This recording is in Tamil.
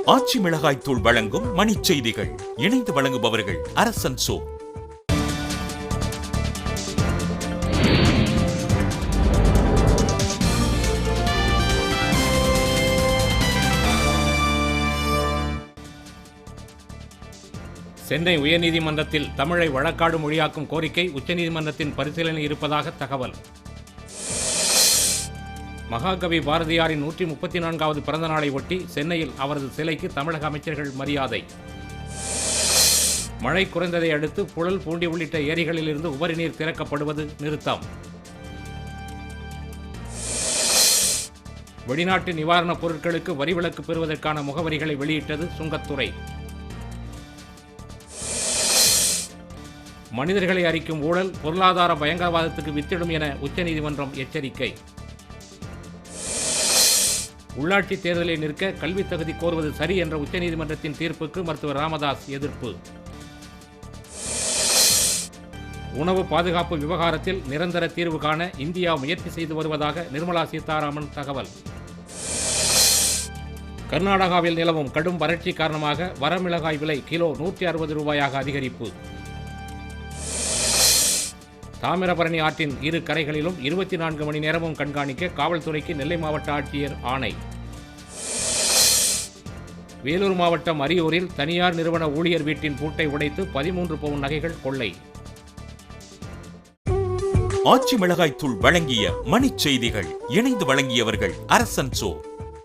ஆச்சி மிளகாய் தூள் வழங்கும் மணிச் செய்திகள். இணைந்து வழங்குபவர்கள் அரசன் சோ. சென்னை உயர்நீதிமன்றத்தில் தமிழை வழக்காடு மொழியாக்கும் கோரிக்கை உச்சநீதிமன்றத்தின் பரிசீலனை இருப்பதாக தகவல். மகாகவி பாரதியாரின் 134வது பிறந்த நாளை ஒட்டி சென்னையில் அவரது சிலைக்கு தமிழக அமைச்சர்கள் மரியாதை. மழை குறைந்ததை அடுத்து புழல், பூண்டி உள்ளிட்ட ஏரிகளிலிருந்து உபரி நீர் திறக்கப்படுவது நிறுத்தம். வெளிநாட்டு நிவாரணப் பொருட்களுக்கு வரி விலக்கு பெறுவதற்கான முகவரிகளை வெளியிட்டது சுங்கத்துறை. மனிதர்களை அரிக்கும் ஊழல் பொருளாதார பயங்கரவாதத்துக்கு வித்திடும் என உச்சநீதிமன்றம் எச்சரிக்கை. உள்ளாட்சி தேர்தலை நிற்க கல்வித் தகுதி கோருவது சரி என்ற உச்சநீதிமன்றத்தின் தீர்ப்புக்கு மருத்துவர் ராமதாஸ் எதிர்ப்பு. உணவு பாதுகாப்பு விவகாரத்தில் நிரந்தர தீர்வு காண இந்தியா முயற்சி செய்து வருவதாக நிர்மலா சீதாராமன் தகவல். கர்நாடகாவில் நிலவும் கடும் வறட்சி காரணமாக வரமிளகாய் விலை கிலோ 160 ரூபாயாக அதிகரிப்பு. தாமிரபரணி ஆற்றின் இரு கரைகளிலும் 24 மணி நேரமும் கண்காணிக்க காவல்துறைக்கு நெல்லை மாவட்ட ஆட்சியர் ஆணை. வேலூர் மாவட்டம் அரியூரில் தனியார் நிறுவன ஊழியர் வீட்டின் பூட்டை உடைத்து 13 பவுன் நகைகள் கொள்ளை. ஆச்சி மிளகாய் தூள் வழங்கிய மணிச் செய்திகள். இணைந்து வழங்கியவர்கள் அரசன் சோ.